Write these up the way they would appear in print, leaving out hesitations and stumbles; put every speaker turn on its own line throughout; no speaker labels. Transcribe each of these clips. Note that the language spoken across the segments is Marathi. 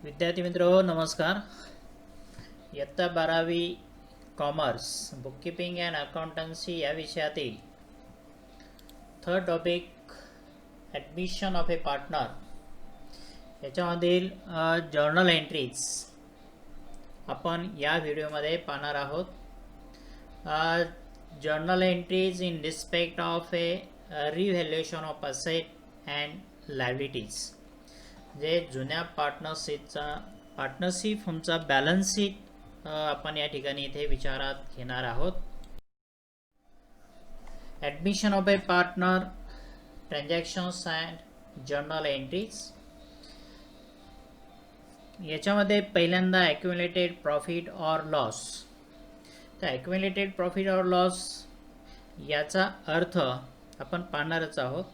विद्यार्थी मित्र नमस्कार. इयत्ता 12वी कॉमर्स बुककीपिंग अँड अकाउंटन्सी या विषयातील third topic admission of a partner याच्यामधील जर्नल एंट्रीज आपण या व्हिडिओमध्ये पाहणार आहोत. Journal entries in respect of a revaluation of asset and liabilities. जे जुन्या पार्टनरशिप फर्मचा बॅलन्स शीट आपण या ठिकाणी इथे विचारात घेणार आहोत. Admission of a partner, transactions and journal entries. याच्यामध्ये पहिल्यांदा ॲक्युम्युलेटेड प्रॉफिट ऑर लॉस. तर ॲक्युम्युलेटेड प्रॉफिट ऑर लॉस याचा अर्थ आपण पाहणारच आहोत.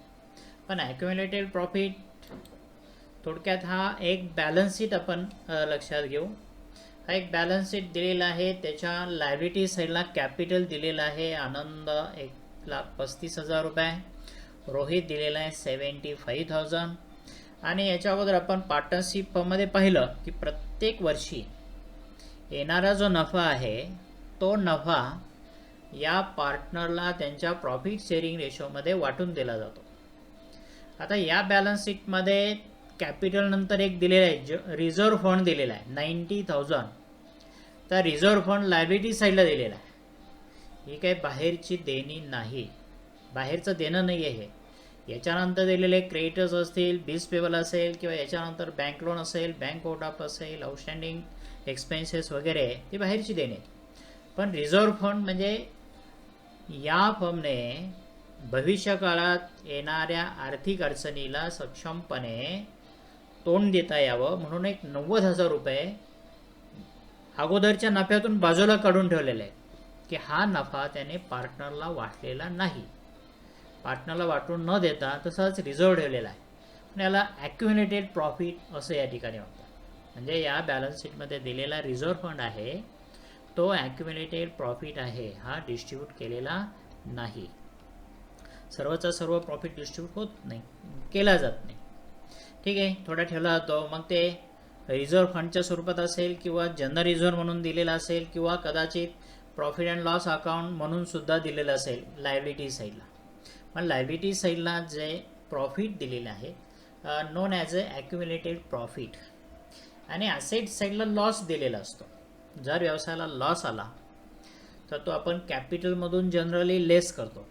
पण ॲक्युम्युलेटेड प्रॉफिट थोडक्यात हा एक बॅलन्स शीट आपण लक्षात घेऊ. हा एक बॅलन्स शीट दिलेला आहे. त्याच्या लायबिलिटी साईडला कॅपिटल दिलेला आहे आनंद 1,35,000 रुपये, रोहित दिलेला आहे 75,000. आणि याच्या अगोदर आपण पार्टनरशिप फर्ममध्ये पाहिलं की प्रत्येक वर्षी येणारा जो नफा आहे तो नफा या पार्टनरला त्यांच्या प्रॉफिट शेअरिंग रेशोमध्ये वाटून दिला जातो. आता या बॅलन्स शीटमध्ये कॅपिटल नंतर एक दिलेला आहे रिझर्व्ह फंड दिलेला आहे 90,000. तर रिझर्व्ह फंड लायबिलिटी साईडला दिलेला आहे. ही काही बाहेरची देणी नाही, बाहेरचं देणं नाही आहे हे. याच्यानंतर दिलेले क्रेडिटर्स असतील, बिल्स पेबल असेल किंवा याच्यानंतर बँक लोन असेल, बँक ओव्हरड्राफ्ट असेल, आउटस्टँडिंग एक्सपेन्सेस वगैरे ती बाहेरची देणे. पण रिझर्व्ह फंड म्हणजे या फर्मने भविष्य काळात येणाऱ्या आर्थिक अडचणीला सक्षमपणे तोंड देता यावं म्हणून एक 90,000 रुपये अगोदरच्या नफ्यातून बाजूला काढून ठेवलेले आहेत की हा नफा त्याने पार्टनरला वाटलेला नाही. पार्टनरला वाटून न देता तसाच रिझर्व्ह ठेवलेला आहे. पण याला ॲक्युम्युलेटेड प्रॉफिट असं या ठिकाणी म्हणतात. म्हणजे या बॅलन्स शीटमध्ये दिलेला रिझर्व्ह फंड आहे तो ॲक्युम्युलेटेड प्रॉफिट आहे, हा डिस्ट्रीब्यूट केलेला नाही. सर्वचा सर्व प्रॉफिट डिस्ट्रीब्यूट होत नाही, केला जात नाही. ठीक आहे, थोडा ठेवला जातो. मग ते रिझर्व्ह फंडच्या स्वरूपात असेल किंवा जनरल रिझर्व्ह म्हणून दिलेला असेल किंवा कदाचित प्रॉफिट अँड लॉस अकाउंट म्हणून सुद्धा दिलेलं असेल लायबिलिटी साईडला. पण लायबिलिटी साईडला जे प्रॉफिट दिलेलं आहे नोन ॲज अ ॲक्युम्युलेटेड प्रॉफिट. आणि ॲसेट साईडला लॉस दिलेला असतो. जर व्यवसायाला लॉस आला तर तो आपण कॅपिटलमधून जनरली लेस करतो.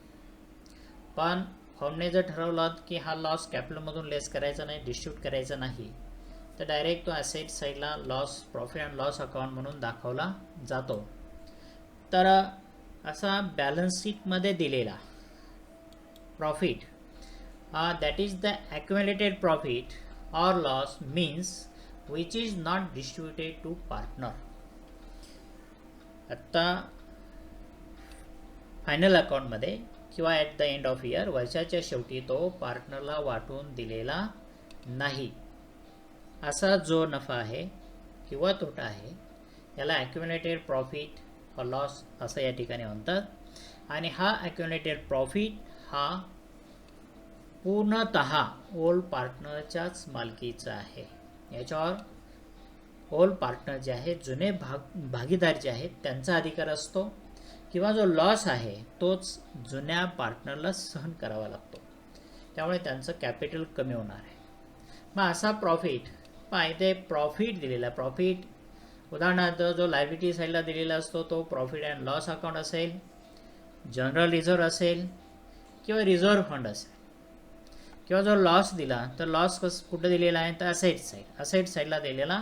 पण फर्मने जर ठरवलं की हा लॉस कॅपिटलमधून लेस करायचा नाही, डिस्ट्रीब्यूट करायचा नाही, तर डायरेक्ट तो ॲसेट साईडला loss profit and loss account म्हणून दाखवला जातो. तर असा बॅलन्स शीटमध्ये दिलेला profit that is the accumulated profit or loss means which is not distributed to partner. आत्ता फायनल अकाउंटमध्ये किंवा at the end of year वर्षाच्या शेवटी तो पार्टनरला वाटून दिलेला नाही. असा जो नफा आहे किंवा तोटा आहे याला ॲक्युम्युलेटेड प्रॉफिट और लॉस असं या ठिकाणी म्हणतात. आणि हा ॲक्युम्युलेटेड प्रॉफिट हा पूर्णतः ओल्ड पार्टनरच्याच मालकीचा आहे. याच्यावर ओल्ड पार्टनर जे आहेत, जुने भागीदार जे आहेत त्यांचा अधिकार असतो. किंवा जो लॉस आहे तोच जुन्या पार्टनरला सहन करावा लागतो. त्यामुळे त्यांचं कॅपिटल कमी होणार आहे. मग असा प्रॉफिट इथे प्रॉफिट दिलेला प्रॉफिट उदाहरणार्थ जो लायबिलिटी साईडला दिलेला असतो तो प्रॉफिट अँड लॉस अकाउंट असेल, जनरल रिझर्व्ह असेल किंवा रिझर्व्ह फंड असेल. किंवा जो लॉस दिला तर लॉस कुठं दिलेला आहे तर असेट साईडला दिलेला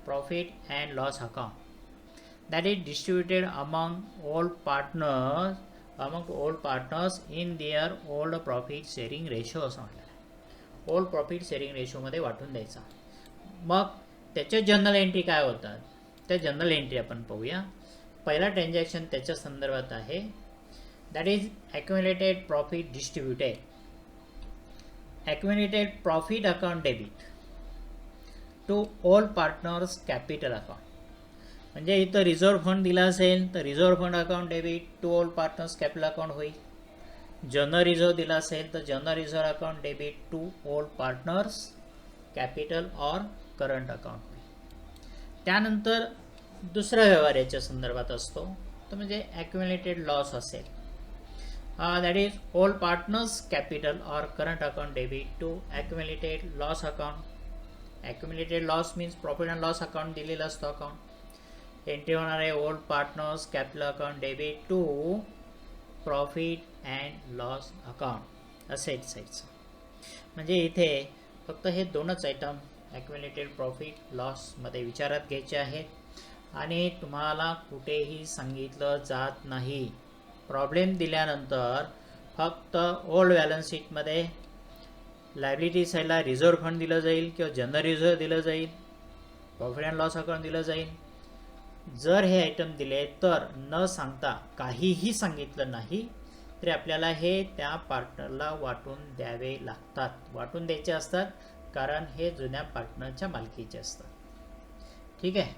profit and loss account that is distributed among all partners in their old profit sharing ratio असं म्हटलं आहे. ओल्ड प्रॉफिट शेअरिंग रेशोमध्ये वाटून द्यायचा. मग त्याचे जनरल एंट्री काय होतात त्या जनरल एंट्री आपण पाहूया. पहिला ट्रान्झॅक्शन त्याच्या संदर्भात आहे that is accumulated profit distributed. Accumulated profit account debit to all partners capital account. म्हणजे इथं रिझर्व्ह फंड दिला असेल तर reserve fund account debit to all partners capital account होईल. जनरल रिझर्व्ह दिला असेल तर general reserve account debit to all partners capital और करंट अकाउंट होईल. त्यानंतर दुसरा व्यवहार याच्या संदर्भात असतो तो म्हणजे ॲक्युम्युलेटेड लॉस असेल. That is old partners capital or current account debit to accumulated loss account. Accumulated loss means profit and loss account दिलेलं असतं अकाउंट. एंट्री होणार आहे old partners capital account debit to profit and loss account asset साईडचं. म्हणजे इथे फक्त हे दोनच आयटम ॲक्युम्युलेटेड प्रॉफिट लॉसमध्ये विचारात घ्यायचे आहेत आणि तुम्हाला कुठेही सांगितलं जात नाही. प्रॉब्लेम दिल्यानंतर फक्त ओल्ड बॅलन्स शीटमध्ये लायबिलिटी साईडला रिझर्व्ह फंड दिलं जाईल किंवा जनरल रिझर्व्ह दिलं जाईल, प्रॉफिट अँड लॉस अकाउंट दिलं जाईल. जर हे आयटम दिले तर न सांगता काहीही सांगितलं नाही तरी आपल्याला हे त्या पार्टनरला वाटून द्यावे लागतात. वाटून द्यायचे असतात कारण हे जुन्या पार्टनरच्या मालकीचे असतात. ठीक आहे.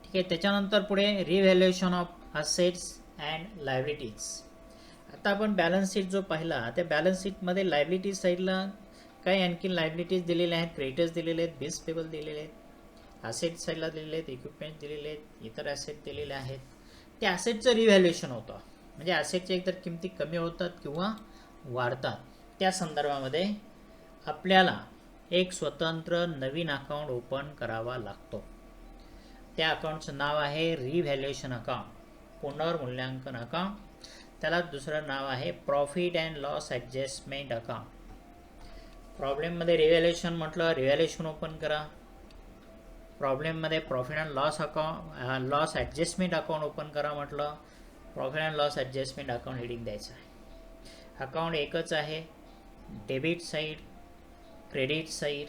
ठीक आहे. त्याच्यानंतर पुढे revaluation of assets and liabilities. आता आपण बॅलन्स शीट जो पाहिला त्या बॅलन्स शीटमध्ये लायबिलिटी साईडला काही आणखी लायबिलिटीज दिलेल्या आहेत, क्रेडिटर्स दिलेले आहेत, बिल्स पेबल दिलेले आहेत, ॲसेट साईडला दिलेले आहेत, इक्विपमेंट दिलेले आहेत, इतर ॲसेट दिलेले आहेत. त्या ॲसेटचं रिव्हॅल्युएशन होतं म्हणजे ॲसेटच्या एकतर किमती कमी होतात किंवा वाढतात. त्या संदर्भामध्ये आपल्याला एक स्वतंत्र नवीन अकाउंट ओपन करावा लागतो. त्या अकाउंटचं नाव आहे रिव्हॅल्युएशन अकाउंट, पुनर्मूल्यांकन अकाउंट. त्याला दुसरं नाव आहे profit and loss adjustment account. प्रॉब्लेममध्ये रिव्हॅल्युएशन म्हटलं रिव्हॅल्युएशन ओपन करा. प्रॉब्लेममध्ये profit and loss account loss adjustment account open करा म्हटलं. Profit and loss adjustment account heading द्यायचं आहे. अकाउंट एकच आहे, डेबिट साईड क्रेडिट साईड.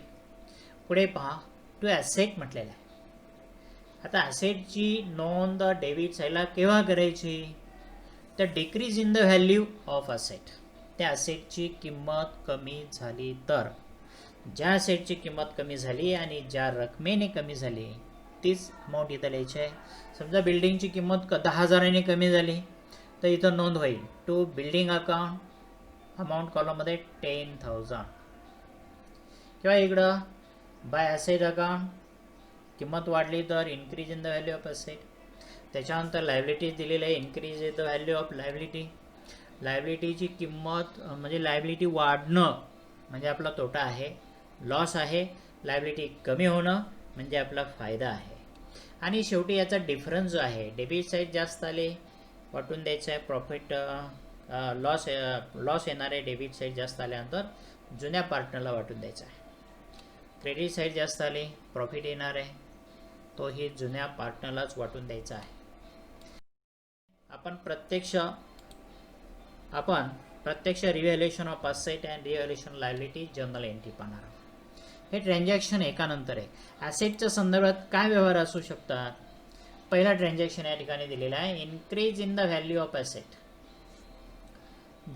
पुढे पहा टू ॲसेट म्हटलेलं आहे. आता ॲसेटची नोंद डेबिट साईडला केव्हा करायची तर decrease in the value of asset. त्या ॲसेटची किंमत कमी झाली तर. ज्या ॲसेटची किंमत कमी झाली आणि ज्या रकमेने कमी झाली तीच अमाऊंट इथं लिहायची आहे. समजा बिल्डिंगची किंमत 10,000ने कमी झाली तर इथं नोंद होईल टू बिल्डिंग अकाउंट अमाऊंट कॉलममध्ये 10,000. किंवा इकडं बाय ॲसेट अकाउंट किंमत वाढली तर increase in the value of asset. त्याच्यानंतर लायबिलिटीज दिलेलं आहे increase in the value of liability. लायबिलिटीची किंमत म्हणजे लायबिलिटी वाढणं म्हणजे आपला तोटा आहे, लॉस आहे. लायबिलिटी कमी होणं म्हणजे आपला फायदा आहे. आणि शेवटी याचा डिफरन्स जो आहे डेबिट साईड जास्त आले वाटून द्यायचं आहे. प्रॉफिट लॉस येणार आहे डेबिट साईड जास्त आल्यानंतर जुन्या पार्टनरला वाटून द्यायचा आहे. क्रेडिट साईड जास्त आली प्रॉफिट येणार आहे तोही जुन्या पार्टनरलाच वाटून द्यायचा आहे. आपण प्रत्यक्ष revaluation of asset and revaluation liability journal entry पाहणार आहोत. हे ट्रान्झॅक्शन एकानंतर आहे. ॲसेटच्या संदर्भात काय व्यवहार असू शकतात. पहिला ट्रान्झॅक्शन या ठिकाणी दिलेला आहे increase in the value of asset.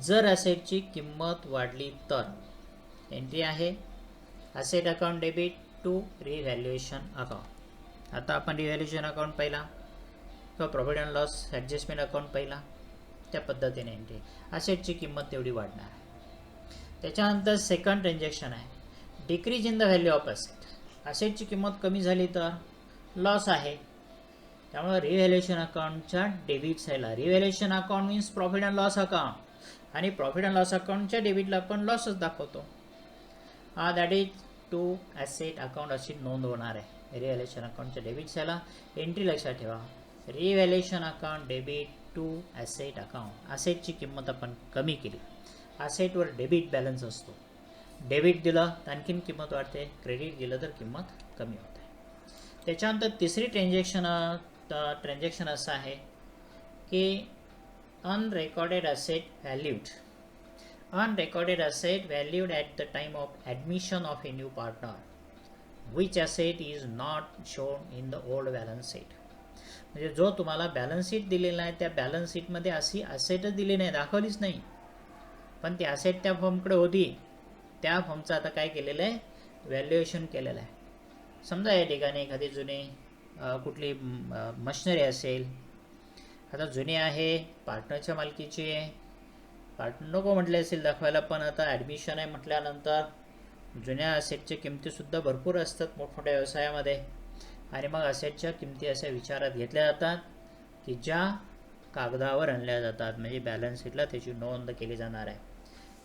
जर ॲसेटची किंमत वाढली तर एंट्री आहे asset account debit to revaluation account. आता आपण रिव्हॅल्युएशन अकाउंट पहिला किंवा profit and loss adjustment account पहिला त्या पद्धतीने एंट्री. ॲसेटची किंमत तेवढी वाढणार आहे. त्याच्यानंतर सेकंड ट्रान्झॅक्शन आहे decrease in the value of asset. ॲसेटची किंमत कमी झाली तर लॉस आहे त्यामुळे रिव्हॅल्युएशन अकाउंटच्या डेबिट साईडला revaluation account means profit and loss account आणि प्रॉफिट अँड लॉस अकाउंटच्या डेबिटला आपण लॉसच दाखवतो. That is to asset account अशी नोंद होणार आहे. रिव्हॅल्युएशन अकाउंटच्या डेबिट साईडला एंट्री लक्षात ठेवा revaluation account debit to asset account. ॲसेटची किंमत आपण कमी केली. ॲसेटवर डेबिट बॅलन्स असतो. डेबिट दिलं तर आणखीन किंमत वाढते, क्रेडिट दिलं तर किंमत कमी होते. त्याच्यानंतर तिसरी ट्रान्झॅक्शन असं आहे की unrecorded asset valued. Unrecorded asset valued at the time of admission of a new partner, which asset is not shown in the old balance sheet. म्हणजे जो तुम्हाला बॅलन्स शीट दिलेला आहे त्या बॅलन्स शीटमध्ये अशी ॲसेटच दिली नाही, दाखवलीच नाही, पण ती ॲसेट त्या फॉर्मकडे होती. त्या फॉर्मचं आता काय केलेलं आहे व्हॅल्युएशन केलेलं आहे. समजा या ठिकाणी एखादी जुनी कुठली मशिनरी असेल. आता जुनी आहे पार्टनरच्या मालकीची आहे. पार्टनर नको म्हटले असेल दाखवायला पण आता ॲडमिशन आहे म्हटल्यानंतर जुन्या असेटच्या किमतीसुद्धा भरपूर असतात मोठमोठ्या व्यवसायामध्ये, आणि मग असेटच्या किमती अशा विचारात घेतल्या जातात की ज्या कागदावर आणल्या जातात, म्हणजे बॅलन्स शीटला त्याची नोंद केली जाणार आहे.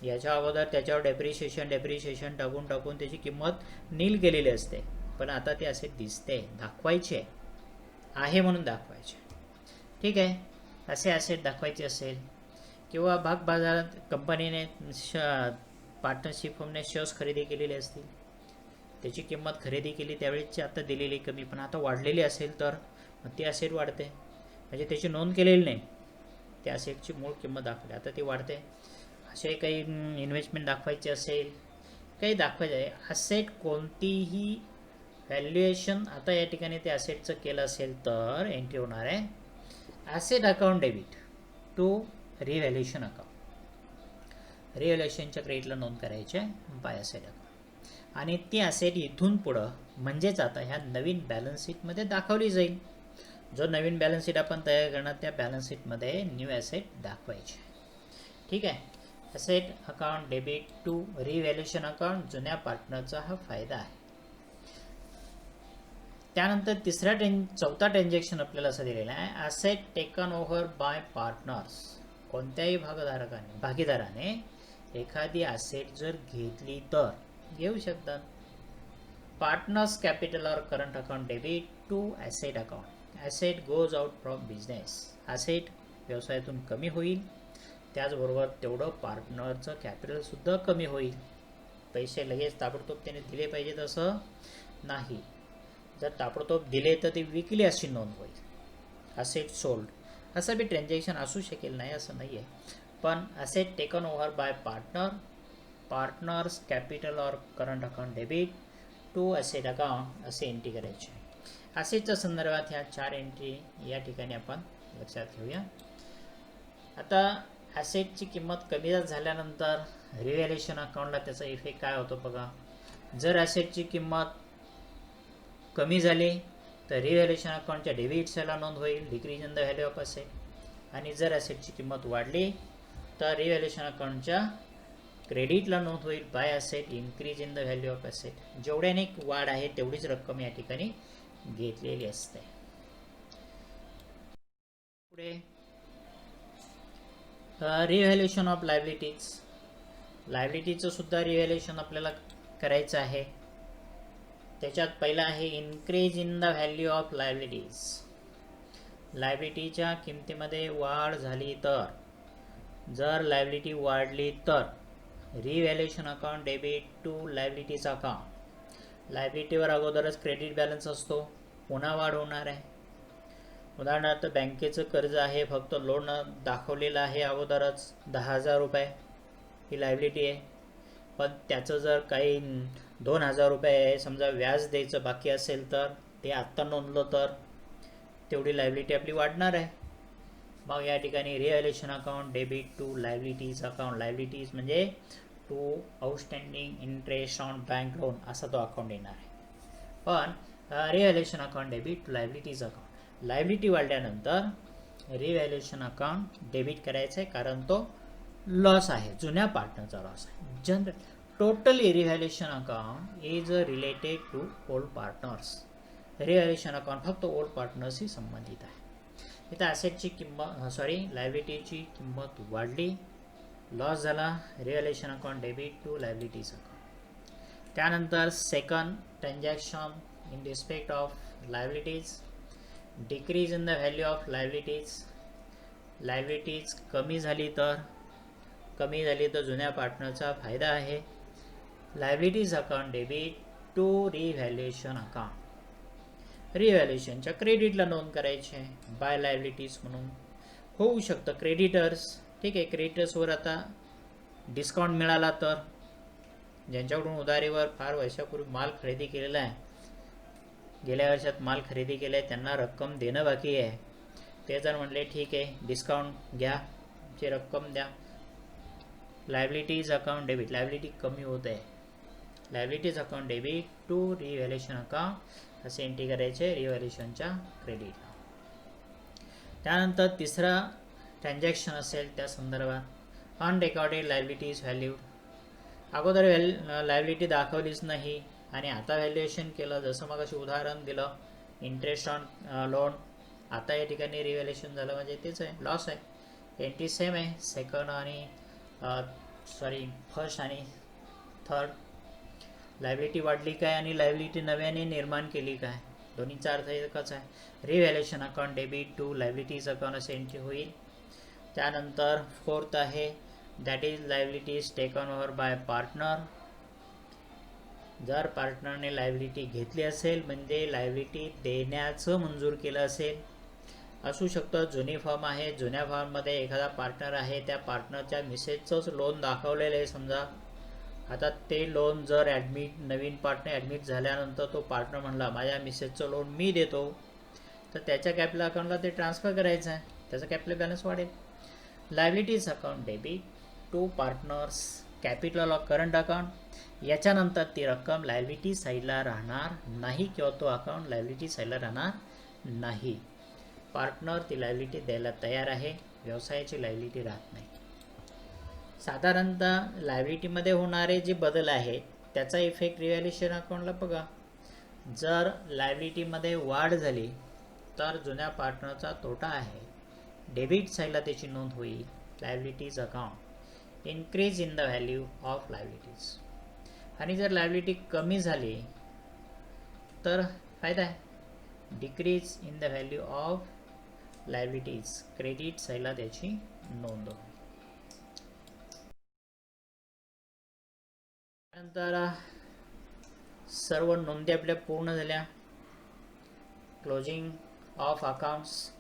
याच्या अगोदर त्याच्यावर डेप्रिशिएशन टाकून त्याची किंमत नील केलेली असते, पण आता ते असे दिसते, दाखवायचे आहे म्हणून दाखवायचे. ठीक आहे, असे ॲसेट दाखवायचे असेल किंवा भाग बाजारात कंपनीने पार्टनरशिप फर्मने शेअर्स खरेदी केलेले असतील, त्याची किंमत खरेदी केली त्यावेळेची आता दिलेली कमी, पण आता वाढलेली असेल तर मग ती ॲसेट वाढते, म्हणजे त्याची नोंद केलेली नाही, त्या ॲसेटची मूळ किंमत दाखवली, आता ती वाढते. असे काही इन्व्हेस्टमेंट दाखवायची असेल, काही दाखवायचं आहे ॲसेट कोणतीही व्हॅल्युएशन, आता या ठिकाणी ते ॲसेटचं केलं असेल तर एंट्री होणार आहे asset account debit to revaluation account. रिव्हॅल्युएशनच्या क्रेडिटला नोंद करायची आहे बाय ॲसेट अकाउंट, आणि ती ॲसेट इथून पुढं म्हणजेच आता ह्या नवीन बॅलन्स शीटमध्ये दाखवली जाईल. जो नवीन बॅलन्स शीट आपण तयार करणार त्या बॅलन्स शीटमध्ये न्यू ॲसेट दाखवायचे. ठीक आहे, asset account debit to revaluation account, जुन्या पार्टनरचा हा फायदा आहे. त्यानंतर चौथा ट्रान्झॅक्शन आपल्याला असं दिलेला आहे, asset taken over by partners. कोणत्याही भागीदाराने एखादी ॲसेट जर घेतली तर घेऊ शकतात. पार्टनर्स कॅपिटल और current account debit to asset account. Asset goes out from business. Asset व्यवसायातून कमी होईल, त्याचबरोबर तेवढं पार्टनरचं कॅपिटलसुद्धा कमी होईल. पैसे लगेच ताबडतोब त्याने दिले पाहिजेत असं नाही, जर ताबडतोब दिले तर ते विकले अशी नोंद होईल. ॲसेट सोल्ड असं बी ट्रान्झॅक्शन असू शकेल, नाही असं नाही आहे, पण asset taken over by partners capital और current account debit to asset account असे एंट्री करायचे. ॲसेटच्या संदर्भात ह्या 4 एंट्री या ठिकाणी आपण लक्षात घेऊया. आता ॲसेटची किंमत कमी झाल्यानंतर रिव्हॅल्युएशन अकाउंटला त्याचा इफेक्ट काय होतो बघा. जर ॲसेटची किंमत कमी झाली तर रिव्हॅल्युएशन अकाउंटच्या डेबिट साईडला नोंद होईल, decrease in the value of asset. आणि जर ॲसेटची किंमत वाढली तर रिव्हॅल्युएशन अकाउंटच्या क्रेडिटला नोंद होईल, by asset increase in the value of asset. जेवढ्याने वाढ आहे तेवढीच रक्कम या ठिकाणी घेतलेली असते. पुढे रिव्हॅल्युएशन ऑफ लायबिलिटीज. लायबिलिटीचं सुद्धा रिव्हॅल्युएशन आपल्याला करायचं आहे. त्याच्यात पहिला आहे increase in the value of liabilities. लायबिलिटीच्या किमतीमध्ये वाढ झाली तर, जर लायबिलिटी वाढली तर revaluation account debit to liabilities account. लायबिलिटीवर अगोदरच क्रेडिट बॅलन्स असतो, पुन्हा वाढ होणार आहे. उदाहरणार्थ बँकेचं कर्ज आहे, फक्त लोन दाखवलेलं आहे अगोदरच 10,000 रुपये ही लायबिलिटी आहे, पण त्याचं जर काही 2,000 रुपये समजा व्याज द्यायचं बाकी असेल तर ते आत्ता नोंदलं तर तेवढी लायबिलिटी आपली वाढणार आहे. मग या ठिकाणी revaluation account debit to liabilities account. Liabilities म्हणजे to outstanding interest on bank loan असा तो अकाउंट येणार आहे. पण revaluation account debit to liabilities account, liability वाढल्यानंतर रिव्हॅल्युएशन अकाउंट डेबिट करायचं आहे, कारण तो लॉस आहे, जुन्या पार्टनरचा लॉस आहे. General totally revaluation account is related to old partners. Revaluation account फक्त ओल्ड पार्टनर्सशी संबंधित आहे. इथं ॲसेटची किंमत लायबिलिटीची किंमत वाढली, लॉस झाला, revaluation account debit to liabilities account. त्यानंतर second transaction in respect of liabilities, decrease in the value of liabilities. Liabilities कमी झाली तर जुन्या पार्टनरचा फायदा आहे. Liabilities account debit to revaluation account. रिव्हॅल्युएशनच्या क्रेडिटला नोंद करायची आहे, बाय लायबिलिटीज म्हणून होऊ शकतं. क्रेडिटर्स, ठीक आहे, क्रेडिटर्सवर आता डिस्काउंट मिळाला तर, ज्यांच्याकडून उधारीवर फार वर्षापूर्वी माल खरेदी केलेला आहे, गेल्या वर्षात माल खरेदी केला आहे, त्यांना रक्कम देणं बाकी आहे, ते जर म्हणले ठीक आहे डिस्काउंट घ्या, ची रक्कम द्या, लायबिलिटीज अकाउंट डेबिट, लायबिलिटी कमी होत आहे, liabilities account debit to revaluation account असे एंट्री करायचे रिव्हॅल्युएशनच्या क्रेडिटला. त्यानंतर तिसरा ट्रान्झॅक्शन असेल त्या संदर्भात अनरेकॉर्डेड लायबिलिटीज व्हॅल्यू. अगोदर लायबिलिटी दाखवलीच नाही आणि आता व्हॅल्युएशन केलं, जसं मग अशी उदाहरण दिलं इंटरेस्ट ऑन लोन, आता या ठिकाणी रिव्हॅल्युएशन झालं म्हणजे तेच आहे, लॉस आहे. एंट्री सेम आहे, सेकंड आणि फर्स्ट आणि थर्ड. लायबिलिटी वाढली काय आणि लायबिलिटी नव्याने निर्माण केली काय, दोन्हीचा अर्थ एकच आहे. Revaluation account debit to liabilities account असे एंट्री होईल. त्यानंतर फोर्थ आहे that is liabilities taken over by partner. जर पार्टनरने लायबिलिटी घेतली असेल म्हणजे लायबिलिटी देण्याचं मंजूर केलं असेल. असू शकतं जुनी फर्म आहे, जुन्या फर्ममध्ये एखादा पार्टनर आहे, त्या पार्टनरच्या मिसेसचंच लोन दाखवलेलं आहे समजा. आता ते लोन जर नवीन पार्टनर ॲडमिट झाल्यानंतर तो पार्टनर म्हणला माझ्या मिसेसचं लोन मी देतो, तर त्याच्या कॅपिटल अकाउंटला ते ट्रान्सफर करायचं आहे, त्याचा कॅपिटल बॅलन्स वाढेल. Liabilities account debit to partners capital of current account. याच्यानंतर ती रक्कम लायबिलिटी साईडला राहणार नाही किंवा तो अकाउंट लायबिलिटी साईडला राहणार नाही. पार्टनर ती लायबिलिटी द्यायला तयार आहे, व्यवसायाची लायबिलिटी राहत नाही. साधारणतः लायबिलिटीमध्ये होणारे जे बदल आहेत त्याचा इफेक्ट रिव्हॅल्युएशन अकाउंटला बघा. जर लायबिलिटीमध्ये वाढ झाली तर जुन्या पार्टनरचा तोटा आहे, डेबिट साईडला त्याची नोंद होईल. Liabilities account increase in the value of liabilities. आणि जर लायबिलिटी कमी झाली तर फायदा आहे, decrease in the value of liabilities, credit साईडला त्याची नोंद होईल. त्यानंतर सर्व नोंदी आपल्या पूर्ण झाल्या. क्लोजिंग ऑफ अकाउंट्स,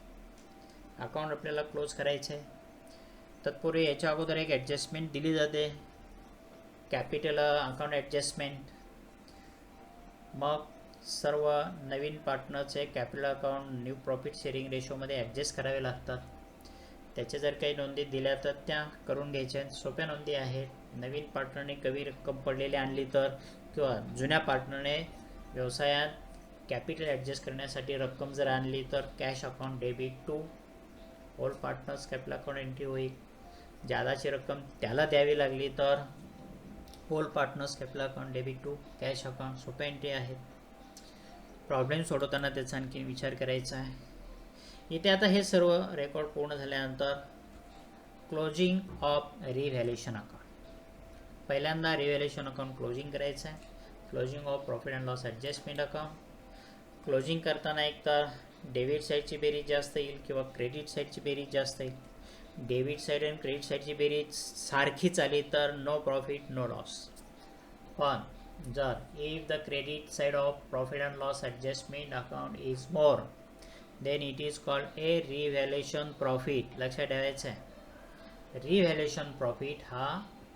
अकाउंट आपल्याला क्लोज करायचे आहे. तत्पूर्वी याच्या अगोदर एक ॲडजस्टमेंट दिली जाते, कॅपिटल अकाउंट ॲडजस्टमेंट. मग सर्व नवीन पार्टनरचे capital account new profit sharing रेशोमध्ये ॲडजस्ट करावे लागतात. त्याच्या जर काही नोंदी दिल्या तर त्या करून घ्यायच्या, सोप्या नोंदी आहेत. नवीन पार्टनरने कमी रक्कम पडलेली आणली तर, किंवा जुन्या पार्टनरने व्यवसायात कॅपिटल ॲडजस्ट करण्यासाठी रक्कम जर आणली तर cash account debit to old partners capital account entry होईल. जादाची रक्कम त्याला द्यावी लागली तर old partners capital account debit to cash account. सोप्या एंट्री आहेत. प्रॉब्लेम सोडवताना त्याचा आणखी विचार करायचा आहे. इथे आता हे सर्व रेकॉर्ड पूर्ण झाल्यानंतर क्लोजिंग ऑफ रिव्हॅल्युएशन अकाउंट. पहिल्यांदा रिव्हॅल्युएशन अकाउंट क्लोजिंग करायचं आहे. Closing of profit and loss adjustment account. Closing करताना एकतर डेबिट साईडची बेरीज जास्त येईल किंवा क्रेडिट साईडची बेरीज जास्त येईल. डेबिट साईड आणि क्रेडिट साईडची बेरीज सारखीच आली तर नो प्रॉफिट नो लॉस. पण जर if the credit side of profit and loss adjustment account is more then it is called a revaluation profit. लक्षात ठेवायचं आहे, रिव्हॅल्युएशन प्रॉफिट हा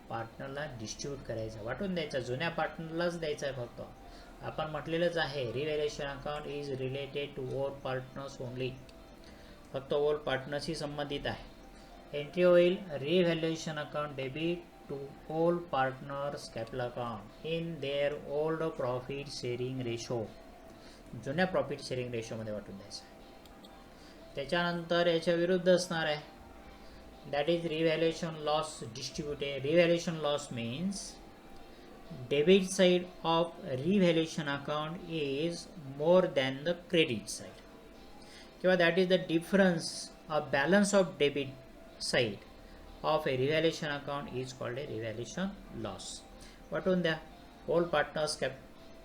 पार्टनरला डिस्ट्रीब्यूट करायचा, वाटून द्यायचा, जुन्या पार्टनरलाच द्यायचा आहे. फक्त आपण म्हटलेलंच आहे revaluation account is related to old partners only, फक्त ओल्ड पार्टनर्सशी संबंधित आहे. एंट्री होईल revaluation account debit to old partners capital account in their old profit sharing ratio. जुन्या प्रॉफिट शेअरिंग रेशोमध्ये वाटून द्यायचं आहे. त्याच्यानंतर याच्या विरुद्ध असणार आहे, that is revaluation loss distributed. Revaluation loss means debit side of revaluation account is more than the credit side, किंवा that is the difference of balance of debit side of a revaluation account is called a revaluation loss. वाटून द्या old partners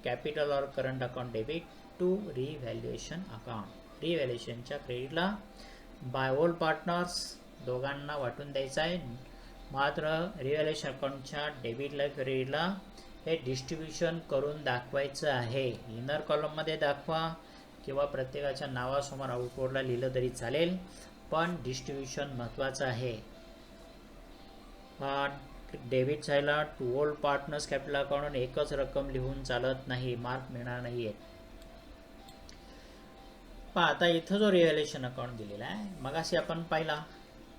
capital or current account debit to revaluation account. रिव्हॅल्युएशनच्या क्रेडिटला बाय ओल्ड पार्टनर्स दोघांना वाटून द्यायचं आहे. मात्र रिव्हॅल्युएशन अकाउंटच्या डेबिटला क्रेडिटला हे डिस्ट्रीब्युशन करून दाखवायचं आहे. इनर कॉलममध्ये दाखवा किंवा प्रत्येकाच्या नावासमोर आउटवर्डला लिहिलं तरी चालेल, पण डिस्ट्रीब्युशन महत्त्वाचं आहे. डेबिट साईडला to old partners capital account एकच रक्कम लिहून चालत नाही, मार्क मिळणार नाही आहे. पण आता इथं जो रिव्हॅल्युएशन अकाउंट दिलेला आहे, मगाशी आपण पाहिला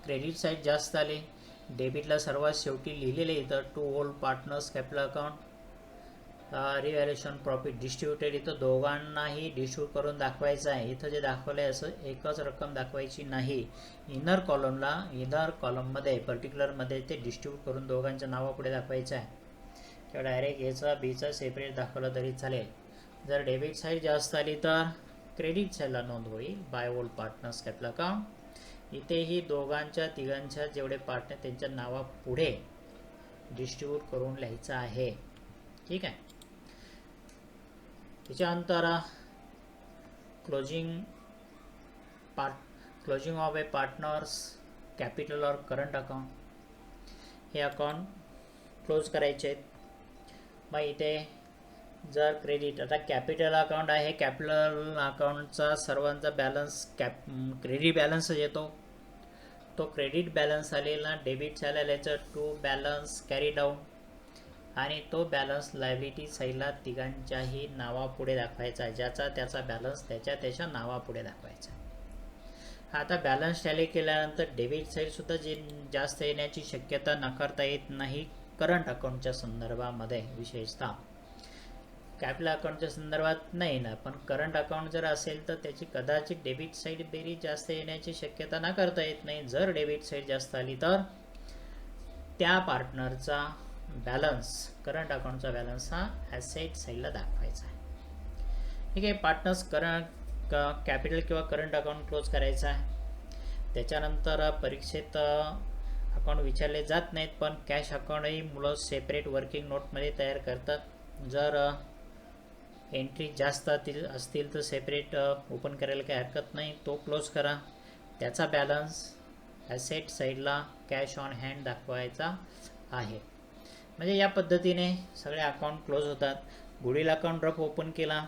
क्रेडिट साईड जास्त आले, डेबिटला सर्वात शेवटी लिहिलेले इथं to old partners capital account revaluation profit distributed. इथं दोघांनाही डिस्ट्रीब्यूट करून दाखवायचं आहे. इथं जे दाखवलं आहे असं एकच रक्कम दाखवायची नाही. इनर कॉलममध्ये पर्टिक्युलरमध्ये ते डिस्ट्रीब्यूट करून दोघांच्या नावापुढे दाखवायचं आहे. किंवा डायरेक्ट एचा बीचा सेपरेट दाखवलं तरी चालेल. जर डेबिट साईड जास्त आली तर क्रेडिट साईडला नोंद होईल bye old partners capital account. इथेही दोघांच्या तिघांच्या जेवढे पार्टनर त्यांच्या नावापुढे डिस्ट्रीब्यूट करून लिहायचं आहे. ठीक आहे. त्याच्यानंतर closing of A partners capital और करंट अकाउंट. हे अकाउंट क्लोज करायचे आहेत. मग इथे जर क्रेडिट, आता कॅपिटल अकाउंट आहे, कॅपिटल अकाउंटचा सर्वांचा बॅलन्स क्रेडिट बॅलन्सच येतो. तो क्रेडिट बॅलन्स आलेला डेबिट साईडला याचं टू बॅलन्स कॅरी डाऊन आणि तो बॅलन्स लायबिलिटी साईडला तिघांच्याही नावापुढे दाखवायचा आहे. ज्याचा त्याचा बॅलन्स त्याच्या नावापुढे दाखवायचा. आता बॅलन्स टॅली केल्यानंतर डेबिट साईडसुद्धा जे जास्त येण्याची शक्यता नाकारता येत नाही करंट अकाउंटच्या संदर्भामध्ये. विशेषतः कॅपिटल अकाउंटच्या संदर्भात नाही ना, पण करंट अकाउंट जर असेल तर त्याची कदाचित डेबिट साईड बेरीज जास्त येण्याची शक्यता नाकारता येत नाही. जर डेबिट साईड जास्त आली तर त्या पार्टनरचा बॅलन्स, करंट अकाउंटचा बॅलन्स हा ॲसेट साईडला दाखवायचा आहे. ठीक आहे. पार्टनर्स कॅपिटल किंवा करंट अकाउंट क्लोज करायचा आहे. त्याच्यानंतर परीक्षेत अकाउंट विचारले जात नाहीत, पण कॅश अकाउंटही मुलं सेपरेट वर्किंग नोटमध्ये तयार करतात. जर एंट्री जास्त असतील तर सेपरेट ओपन करायला काही हरकत नाही. तो क्लोज करा. त्याचा बॅलन्स ॲसेट साईडला कॅश ऑन हँड दाखवायचा आहे. म्हणजे या पद्धतीने सगळे अकाउंट क्लोज होतात. गुडविल अकाउंट ड्रॉप ओपन केला,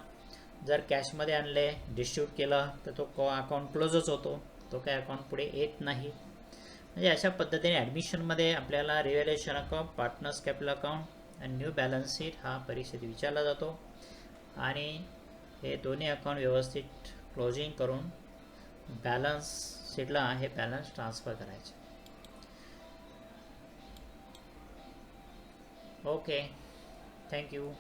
जर कॅशमध्ये आणले डिस्ट्रीब्यूट केला तर तो अकाउंट क्लोजच होतो. तो काय अकाउंट पुढे येत नाही. म्हणजे अशा पद्धतीने ॲडमिशनमध्ये आपल्याला revaluation account, partners capital account आणि न्यू बॅलन्स शीट हा परीक्षेत विचारला जातो. आणि हे दोन्ही अकाउंट व्यवस्थित क्लोजिंग करून बॅलन्स शीटला हे बॅलन्स ट्रान्सफर करायचे. Okay, thank you.